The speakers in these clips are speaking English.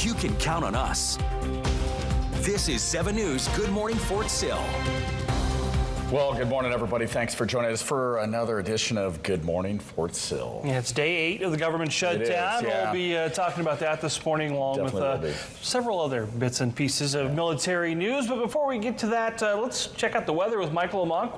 you can count on us. This is 7 News Good Morning Fort Sill. Well, good morning, everybody. Thanks for joining us for another edition of Good Morning Fort Sill. Yeah, it's day 8 of the government shutdown. Yeah. We'll be talking about that this morning, along with several other bits and pieces of military news. But before we get to that, let's check out the weather with Michael Lamont.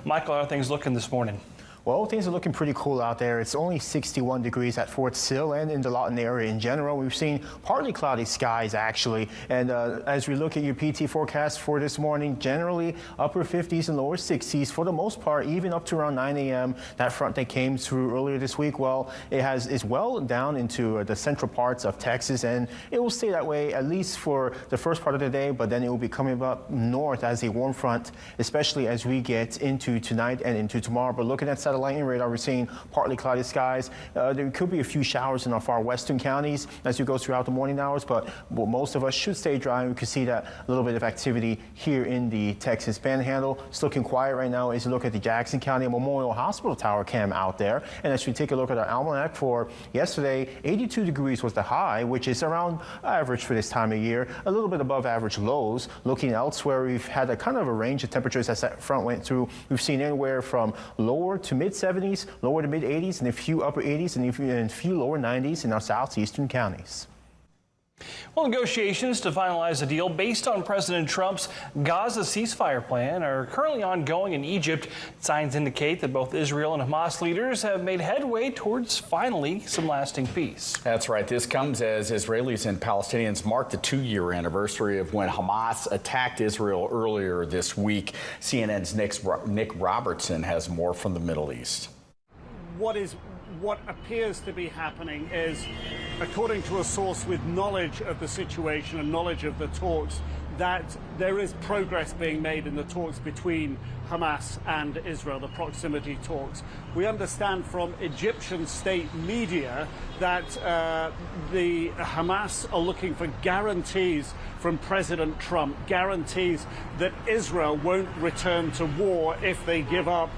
Michael, how are things looking this morning? Well, things are looking pretty cool out there. It's only 61 degrees at Fort Sill and in the Lawton area in general. We've seen partly cloudy skies, actually. And as we look at your PT forecast for this morning, generally upper 50s and lower 60s for the most part, even up to around 9 a.m. That front that came through earlier this week, well, is well down into the central parts of Texas, and it will stay that way at least for the first part of the day, but then it will be coming up north as a warm front, especially as we get into tonight and into tomorrow. But looking at satellite radar, we're seeing partly cloudy skies. There could be a few showers in our far western counties as we go throughout the morning hours, but most of us should stay dry. We could see that a little bit of activity here in the Texas Panhandle. It's looking quiet right now as you look at the Jackson County Memorial Hospital Tower cam out there. And as we take a look at our almanac for yesterday, 82 degrees was the high, which is around average for this time of year, a little bit above average lows. Looking elsewhere, we've had a kind of a range of temperatures as that front went through. We've seen anywhere from lower to mid-70s, lower to mid-80s, and a few upper 80s and a few lower 90s in our southeastern counties. Well, negotiations to finalize a deal based on President Trump's Gaza ceasefire plan are currently ongoing in Egypt. Signs indicate that both Israel and Hamas leaders have made headway towards finally some lasting peace. That's right. This comes as Israelis and Palestinians mark the 2-year anniversary of when Hamas attacked Israel earlier this week. CNN's Nick Robertson has more from the Middle East. What appears to be happening is, according to a source with knowledge of the situation and knowledge of the talks, that there is progress being made in the talks between Hamas and Israel, the proximity talks. We understand from Egyptian state media that the Hamas are looking for guarantees from President Trump, guarantees that Israel won't return to war if they give up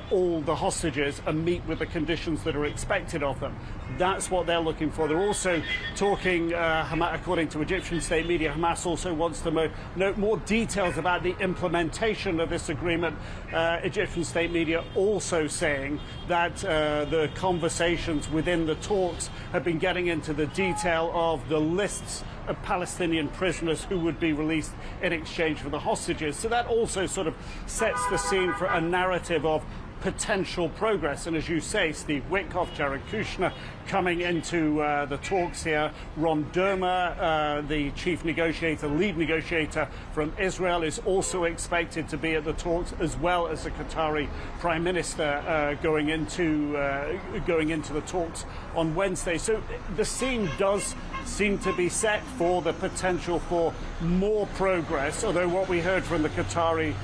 all the hostages and meet with the conditions that are expected of them. That's what they're looking for. They're also talking, according to Egyptian state media, Hamas also wants to note more details about the implementation of this agreement. Egyptian state media also saying that the conversations within the talks have been getting into the detail of the lists of Palestinian prisoners who would be released in exchange for the hostages. So that also sort of sets the scene for a narrative of potential progress. And as you say, Steve Witkoff, Jared Kushner coming into the talks here. Ron Dermer, the chief negotiator, lead negotiator from Israel, is also expected to be at the talks, as well as the Qatari prime minister going into the talks on Wednesday. So the scene does seem to be set for the potential for more progress, although what we heard from the Qataris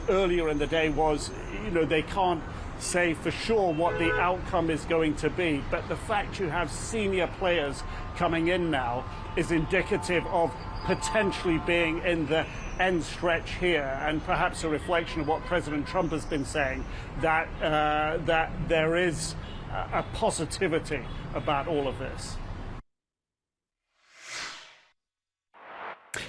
earlier in the day was, they can't say for sure what the outcome is going to be. But the fact you have senior players coming in now is indicative of potentially being in the end stretch here, and perhaps a reflection of what President Trump has been saying, that there is a positivity about all of this.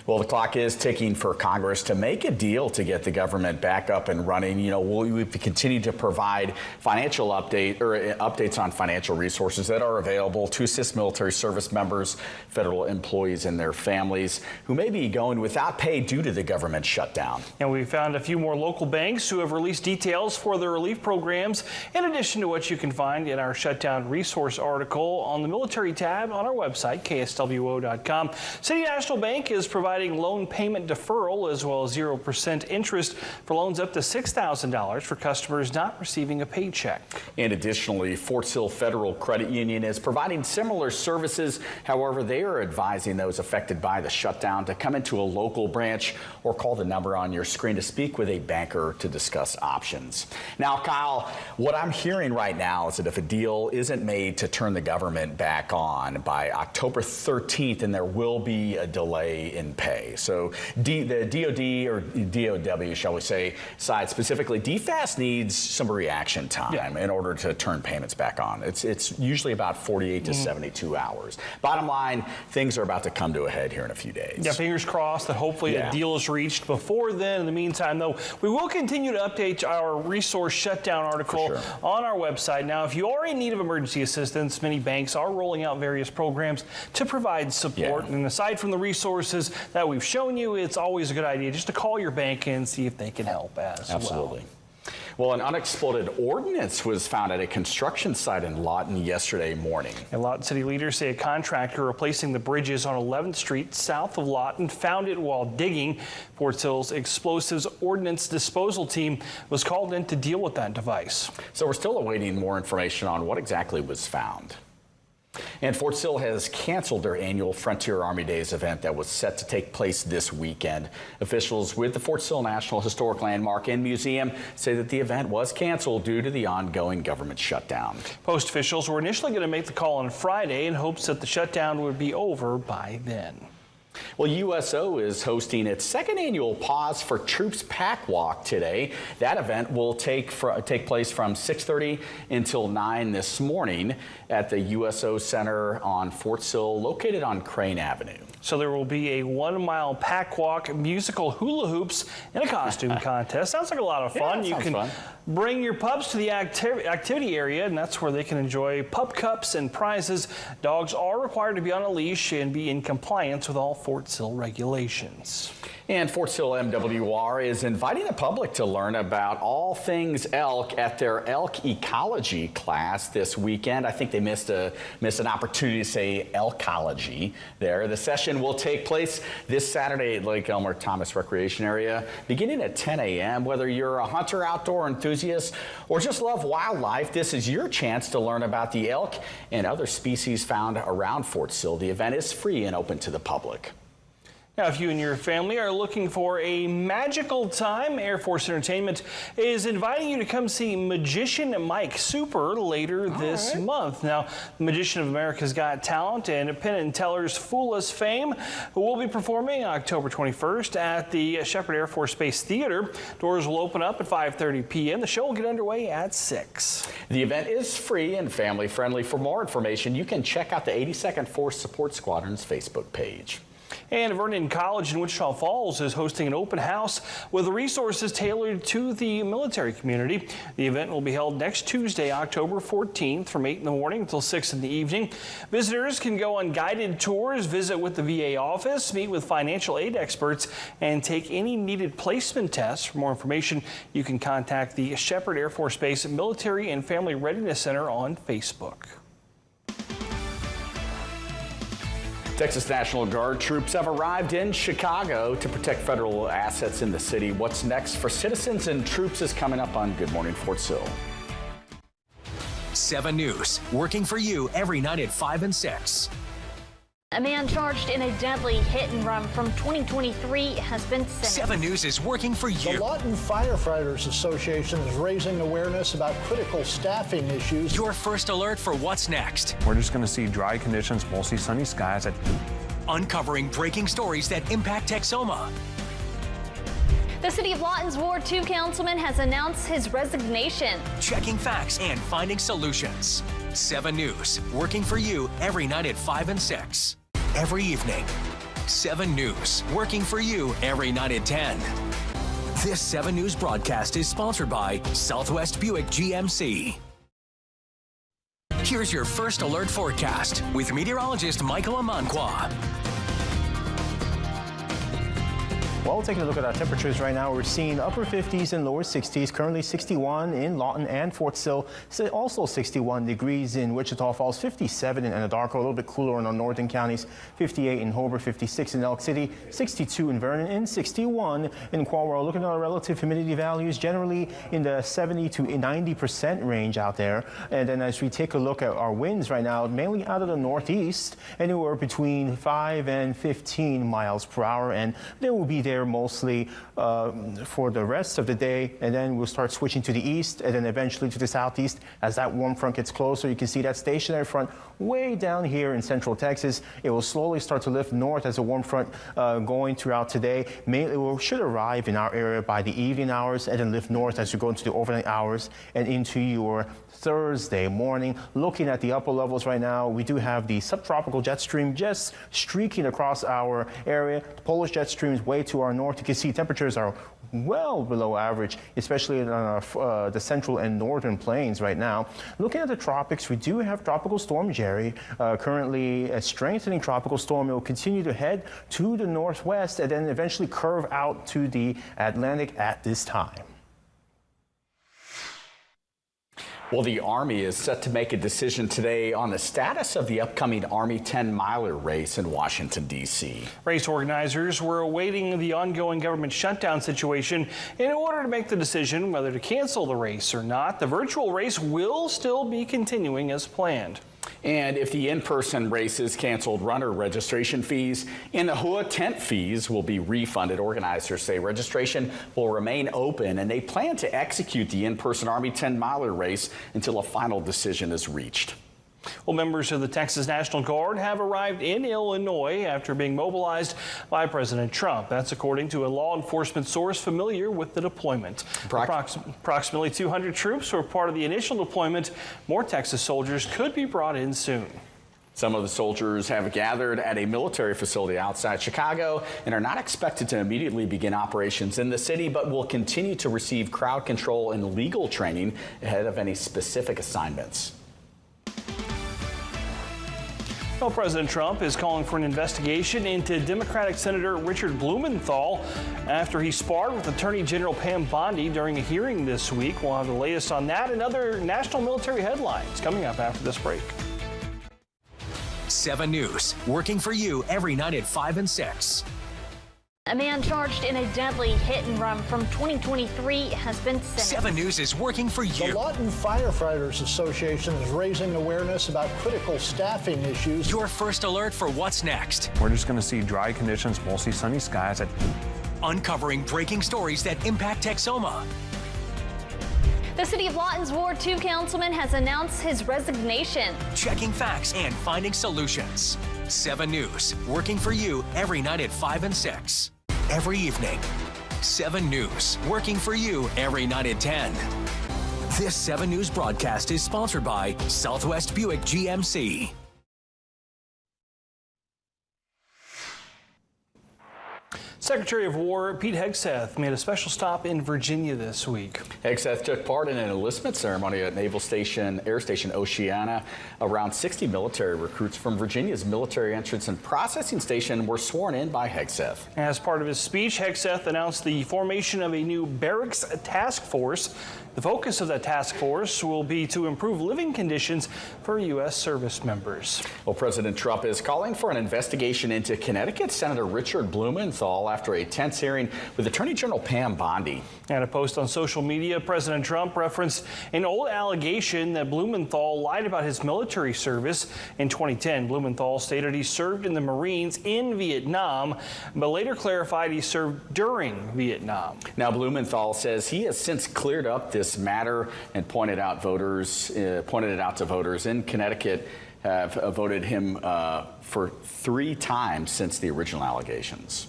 Well, the clock is ticking for Congress to make a deal to get the government back up and running. We'll continue to provide updates on financial resources that are available to assist military service members, federal employees, and their families who may be going without pay due to the government shutdown. And we found a few more local banks who have released details for their relief programs, in addition to what you can find in our shutdown resource article on the military tab on our website, kswo.com. City National Bank is providing loan payment deferral as well as 0% interest for loans up to $6,000 for customers not receiving a paycheck. And additionally, Fort Sill Federal Credit Union is providing similar services. However, they are advising those affected by the shutdown to come into a local branch or call the number on your screen to speak with a banker to discuss options. Now, Kyle, what I'm hearing right now is that if a deal isn't made to turn the government back on by October 13th, and there will be a delay in pay. So the DOD or DOW, shall we say, side specifically, DFAS needs some reaction time in order to turn payments back on. It's usually about 48 to 72 hours. Bottom line, things are about to come to a head here in a few days. Yeah, fingers crossed that hopefully a deal is reached before then. In the meantime, though, we will continue to update our resource shutdown article on our website. Now, if you are in need of emergency assistance, many banks are rolling out various programs to provide support. And aside from the resources that we've shown you, it's always a good idea just to call your bank and see if they can help as well. Well, an unexploded ordnance was found at a construction site in Lawton yesterday morning. And Lawton city leaders say a contractor replacing the bridges on 11th Street south of Lawton found it while digging. Fort Sill's explosives ordnance disposal team was called in to deal with that device. So we're still awaiting more information on what exactly was found. And Fort Sill has canceled their annual Frontier Army Days event that was set to take place this weekend. Officials with the Fort Sill National Historic Landmark and Museum say that the event was canceled due to the ongoing government shutdown. Post officials were initially going to make the call on Friday in hopes that the shutdown would be over by then. Well, USO is hosting its second annual Pause for Troops Pack Walk today. That event will take place from 6:30 until 9 this morning at the USO Center on Fort Sill, located on Crane Avenue. So there will be a 1-mile pack walk, musical hula hoops, and a costume contest. Sounds like a lot of fun. You can bring your pups to the activity area, and that's where they can enjoy pup cups and prizes. Dogs are required to be on a leash and be in compliance with all Fort Sill regulations. And Fort Sill MWR is inviting the public to learn about all things elk at their elk ecology class this weekend. I think they missed an opportunity to say elkology there. The session will take place this Saturday at Lake Elmer Thomas Recreation Area, beginning at 10 a.m. Whether you're a hunter, outdoor enthusiast, or just love wildlife, this is your chance to learn about the elk and other species found around Fort Sill. The event is free and open to the public. Now, if you and your family are looking for a magical time, Air Force Entertainment is inviting you to come see Magician Mike Super later this month. Now, the Magician of America's Got Talent and Penn and Teller's Fool Us fame will be performing October 21st at the Shepherd Air Force Base Theater. Doors will open up at 5:30 p.m. The show will get underway at 6. The event is free and family friendly. For more information, you can check out the 82nd Force Support Squadron's Facebook page. And Vernon College in Wichita Falls is hosting an open house with resources tailored to the military community. The event will be held next Tuesday, October 14th from 8 in the morning until 6 in the evening. Visitors can go on guided tours, visit with the VA office, meet with financial aid experts, and take any needed placement tests. For more information, you can contact the Shepherd Air Force Base Military and Family Readiness Center on Facebook. Texas National Guard troops have arrived in Chicago to protect federal assets in the city. What's next for citizens and troops is coming up on Good Morning Fort Sill. 7 News, working for you every night at 5 and 6. A man charged in a deadly hit and run from 2023 has been sentenced. 7 News is working for you. The Lawton Firefighters Association is raising awareness about critical staffing issues. Your first alert for what's next. We're just going to see dry conditions, mostly sunny skies. Uncovering breaking stories that impact Texoma. The city of Lawton's Ward 2 councilman has announced his resignation. Checking facts and finding solutions. 7 News, working for you every night at 5 and 6. Every evening. 7 News, working for you every night at 10. This 7 News broadcast is sponsored by Southwest Buick GMC. Here's your first alert forecast with meteorologist Michael Amanqua. Well, taking a look at our temperatures right now, we're seeing upper 50s and lower 60s. Currently 61 in Lawton and Fort Sill. Also 61 degrees in Wichita Falls, 57 in Anadarko, a little bit cooler in the northern counties, 58 in Hobart, 56 in Elk City, 62 in Vernon, and 61 in Qualwell. Looking at our relative humidity values, generally in the 70 to 90% range out there. And then as we take a look at our winds right now, mainly out of the northeast, anywhere between 5 and 15 miles per hour, and they will be there here mostly for the rest of the day, and then we'll start switching to the east and then eventually to the southeast as that warm front gets closer. You can see that stationary front way down here in central Texas. It will slowly start to lift north as a warm front going throughout today. Mainly should arrive in our area by the evening hours and then lift north as you go into the overnight hours and into your Thursday morning. Looking at the upper levels right now, we do have the subtropical jet stream just streaking across our area. The Polish jet stream is way to our north. You can see temperatures are well below average, especially on the central and northern plains right now. Looking at the tropics, we do have Tropical Storm Jerry, currently a strengthening tropical storm. It will continue to head to the northwest and then eventually curve out to the Atlantic at this time. Well, the Army is set to make a decision today on the status of the upcoming Army 10-miler race in Washington, D.C. Race organizers were awaiting the ongoing government shutdown situation in order to make the decision whether to cancel the race or not. The virtual race will still be continuing as planned. And if the in-person race is canceled, runner registration fees and the Hua tent fees will be refunded. Organizers say registration will remain open, and they plan to execute the in-person Army 10-miler race until a final decision is reached. Well, members of the Texas National Guard have arrived in Illinois after being mobilized by President Trump. That's according to a law enforcement source familiar with the deployment. Approximately 200 troops were part of the initial deployment. More Texas soldiers could be brought in soon. Some of the soldiers have gathered at a military facility outside Chicago and are not expected to immediately begin operations in the city, but will continue to receive crowd control and legal training ahead of any specific assignments. Well, President Trump is calling for an investigation into Democratic Senator Richard Blumenthal after he sparred with Attorney General Pam Bondi during a hearing this week. We'll have the latest on that and other national military headlines coming up after this break. 7 News, working for you every night at 5 and 6. A man charged in a deadly hit and run from 2023 has been sentenced. 7 News is working for you. The Lawton Firefighters Association is raising awareness about critical staffing issues. Your first alert for what's next. We're just going to see dry conditions, mostly sunny skies. Uncovering breaking stories that impact Texoma. The city of Lawton's Ward 2 councilman has announced his resignation. Checking facts and finding solutions. 7 News, working for you every night at 5 and 6. Every evening. 7 News, working for you every night at 10. This 7 News broadcast is sponsored by Southwest Buick GMC. Secretary of War Pete Hegseth made a special stop in Virginia this week. Hegseth took part in an enlistment ceremony at Naval Station, Air Station Oceana. Around 60 military recruits from Virginia's Military Entrance and Processing Station were sworn in by Hegseth. As part of his speech, Hegseth announced the formation of a new barracks task force. The focus of that task force will be to improve living conditions for U.S. service members. Well, President Trump is calling for an investigation into Connecticut Senator Richard Blumenthal after a tense hearing with Attorney General Pam Bondi. And a post on social media, President Trump referenced an old allegation that Blumenthal lied about his military service. In 2010, Blumenthal stated he served in the Marines in Vietnam, but later clarified he served during Vietnam. Now, Blumenthal says he has since cleared up this matter and pointed it out to voters in Connecticut have voted him for 3 times since the original allegations.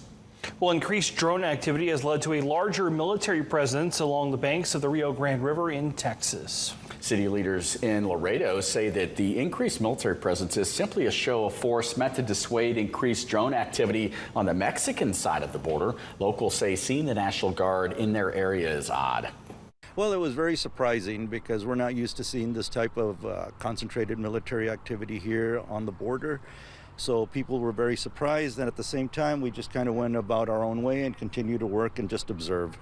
Well, increased drone activity has led to a larger military presence along the banks of the Rio Grande River in Texas. City leaders in Laredo say that the increased military presence is simply a show of force meant to dissuade increased drone activity on the Mexican side of the border. Locals say seeing the National Guard in their area is odd. Well, it was very surprising because we're not used to seeing this type of concentrated military activity here on the border. So people were very surprised, and at the same time, we just kind of went about our own way and continued to work and just observe.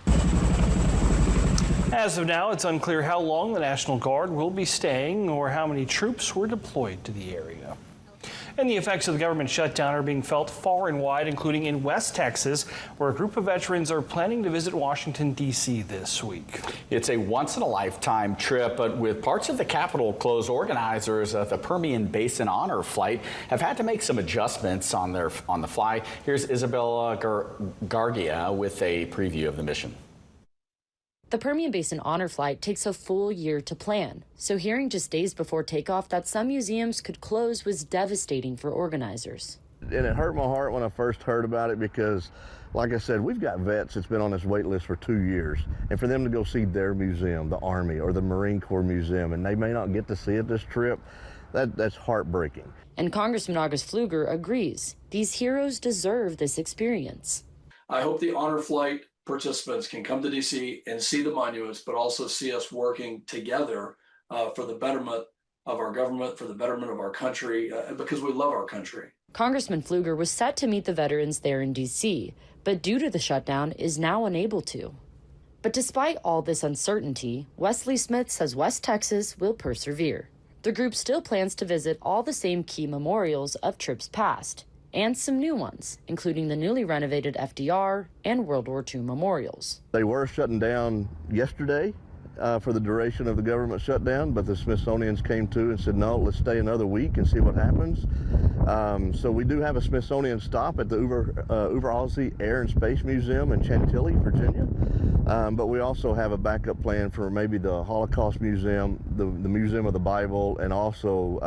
As of now, it's unclear how long the National Guard will be staying or how many troops were deployed to the area. And the effects of the government shutdown are being felt far and wide, including in West Texas, where a group of veterans are planning to visit Washington, D.C. this week. It's a once-in-a-lifetime trip, but with parts of the Capitol closed, organizers of the Permian Basin Honor Flight have had to make some adjustments on the fly. Here's Isabella Gargia with a preview of the mission. The Permian Basin Honor Flight takes a full year to plan, so hearing just days before takeoff that some museums could close was devastating for organizers. And it hurt my heart when I first heard about it because, like I said, we've got vets that's been on this wait list for 2 years, and for them to go see their museum, the Army or the Marine Corps Museum, and they may not get to see it this trip, that's heartbreaking. And Congressman August Pfluger agrees. These heroes deserve this experience. I hope the Honor Flight participants can come to D.C. and see the monuments, but also see us working together for the betterment of our government, for the betterment of our country, because we love our country. Congressman Pfluger was set to meet the veterans there in D.C., but due to the shutdown is now unable to. But despite all this uncertainty, Wesley Smith says West Texas will persevere. The group still plans to visit all the same key memorials of trips past, and some new ones, including the newly renovated FDR and World War II memorials. They were shutting down yesterday for the duration of the government shutdown, but the Smithsonian's came to and said, no, let's stay another week and see what happens. So we do have a Smithsonian stop at the Overallsea Air and Space Museum in Chantilly, Virginia. But we also have a backup plan for maybe the Holocaust Museum, the Museum of the Bible, and also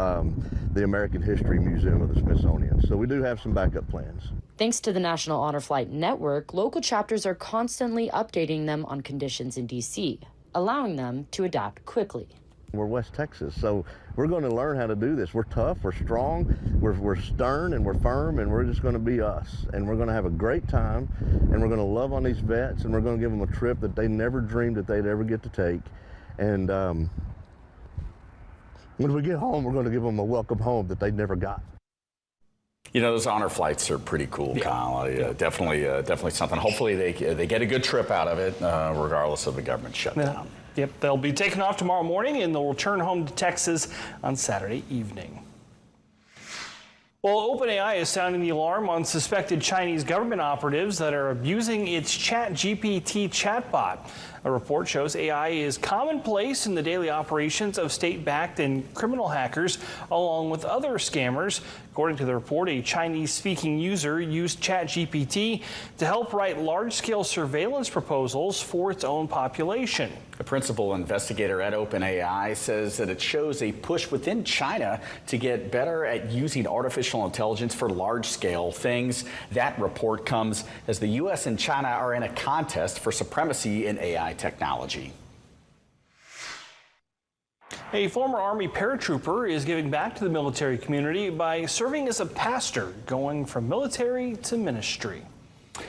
the American History Museum of the Smithsonian. So we do have some backup plans. Thanks to the National Honor Flight Network, local chapters are constantly updating them on conditions in D.C., allowing them to adapt quickly. We're West Texas, so we're going to learn how to do this. We're tough, we're strong, we're stern, and we're firm, and we're just going to be us. And we're going to have a great time, and we're going to love on these vets, and we're going to give them a trip that they never dreamed that they'd ever get to take. And when we get home, we're going to give them a welcome home that they never got. You know, those honor flights are pretty cool, Kyle. Definitely something. Hopefully they get a good trip out of it, regardless of the government shutdown. Yep, they'll be taking off tomorrow morning and they'll return home to Texas on Saturday evening. Well, OpenAI is sounding the alarm on suspected Chinese government operatives that are abusing its ChatGPT chatbot. A report shows AI is commonplace in the daily operations of state-backed and criminal hackers, along with other scammers. According to the report, a Chinese-speaking user used ChatGPT to help write large-scale surveillance proposals for its own population. The principal investigator at OpenAI says that it shows a push within China to get better at using artificial intelligence for large-scale things. That report comes as the U.S. and China are in a contest for supremacy in AI technology. A former Army paratrooper is giving back to the military community by serving as a pastor, going from military to ministry.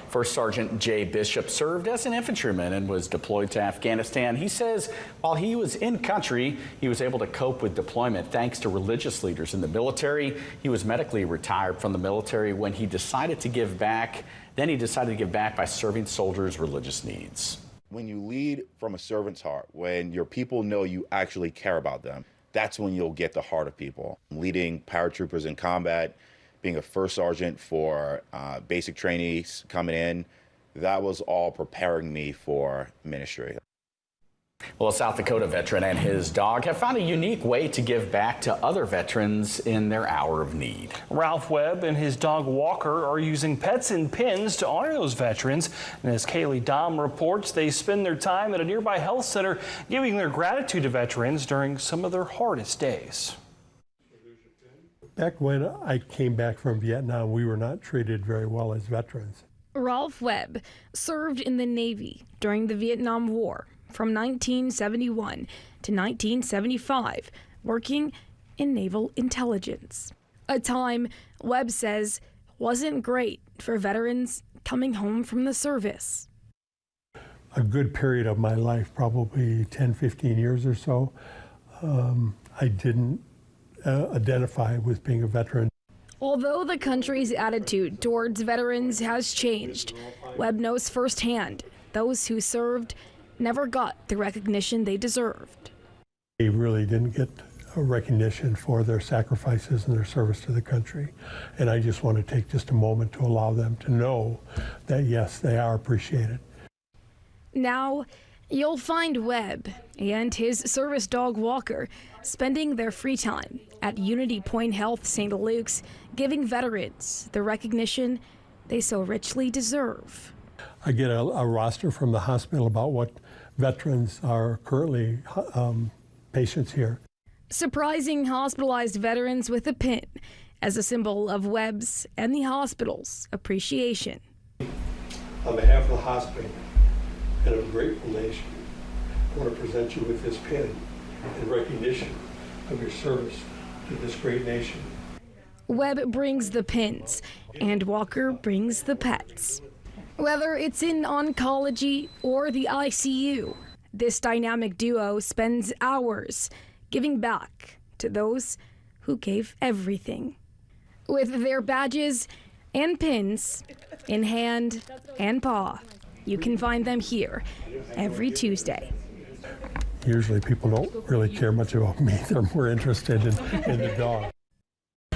First Sergeant Jay Bishop served as an infantryman and was deployed to Afghanistan. He says while he was in country, he was able to cope with deployment thanks to religious leaders in the military. He was medically retired from the military when he decided to give back. Then he decided to give back by serving soldiers' religious needs. When you lead from a servant's heart, when your people know you actually care about them, that's when you'll get the heart of people. Leading paratroopers in combat, being a first sergeant for basic trainees coming in, that was all preparing me for ministry. Well, a South Dakota veteran and his dog have found a unique way to give back to other veterans in their hour of need. Ralph Webb and his dog Walker are using pets and pins to honor those veterans. And as Kaylee Dom reports, they spend their time at a nearby health center giving their gratitude to veterans during some of their hardest days. Back when I came back from Vietnam, we were not treated very well as veterans. Ralph Webb served in the Navy during the Vietnam War from 1971 to 1975, working in naval intelligence. A time Webb says wasn't great for veterans coming home from the service. A good period of my life, probably 10, 15 years or so, I didn't identify with being a veteran. Although the country's attitude towards veterans has changed, Webb knows firsthand those who served never got the recognition they deserved. They really didn't get recognition for their sacrifices and their service to the country. And I just want to take just a moment to allow them to know that, yes, they are appreciated. Now, you'll find Webb and his service dog Walker spending their free time at Unity Point Health St. Luke's, giving veterans the recognition they so richly deserve. I get a roster from the hospital about what veterans are currently patients here. Surprising hospitalized veterans with a pin as a symbol of Webb's and the hospital's appreciation. On behalf of the hospital and of a grateful nation, I want to present you with this pin in recognition of your service to this great nation. Webb brings the pins, and Walker brings the pets. Whether it's in oncology or the ICU, this dynamic duo spends hours giving back to those who gave everything. With their badges and pins in hand and paw, you can find them here every Tuesday. Usually people don't really care much about me. They're more interested in the dog.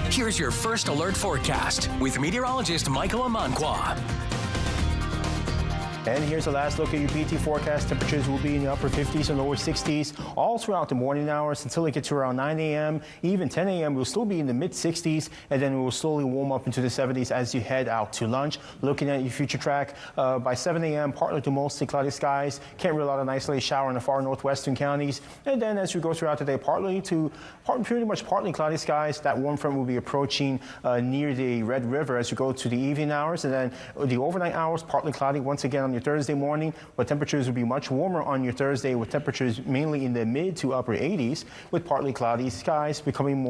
Here's your first alert forecast with meteorologist Michael Amanqua. And here's the last look at your PT forecast. Temperatures will be in the upper 50s and lower 60s all throughout the morning hours until it gets to around 9 a.m. Even 10 a.m. we'll still be in the mid 60s, and then we will slowly warm up into the 70s as you head out to lunch. Looking at your future track, by 7 a.m. partly to mostly cloudy skies. Can't rule out an isolated shower in the far northwestern counties. And then as we go throughout the day, pretty much partly cloudy skies. That warm front will be approaching near the Red River as you go to the evening hours, and then the overnight hours partly cloudy once again on your Thursday morning, but temperatures will be much warmer on your Thursday, with temperatures mainly in the mid to upper 80s, with partly cloudy skies becoming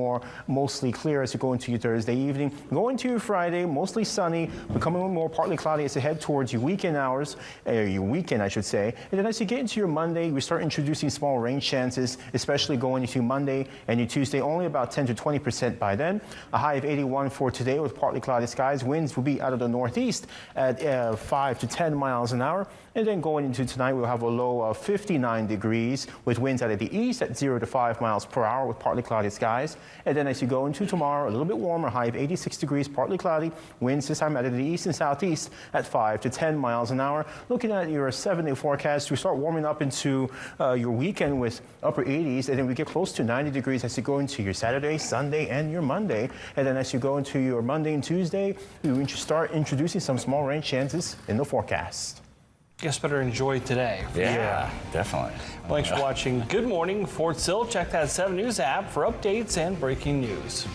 mostly clear as you go into your Thursday evening. Going to your Friday, mostly sunny, becoming more partly cloudy as you head towards your weekend hours, your weekend I should say. And then as you get into your Monday, we start introducing small rain chances, especially going into Monday and your Tuesday, only about 10 to 20% by then. A high of 81 for today with partly cloudy skies. Winds will be out of the northeast at 5 to 10 miles an hour. And then going into tonight, we'll have a low of 59 degrees with winds out of the east at 0 to 5 miles per hour with partly cloudy skies. And then as you go into tomorrow, a little bit warmer, high of 86 degrees, partly cloudy. Winds this time out of the east and southeast at 5 to 10 miles an hour. Looking at your 7-day forecast, we start warming up into your weekend with upper 80s, and then we get close to 90 degrees as you go into your Saturday, Sunday, and your Monday. And then as you go into your Monday and Tuesday, we start introducing some small rain chances in the forecast. Guess better enjoy today. Yeah, definitely. Thanks for watching Good Morning Fort Sill. Check that 7 News app for updates and breaking news.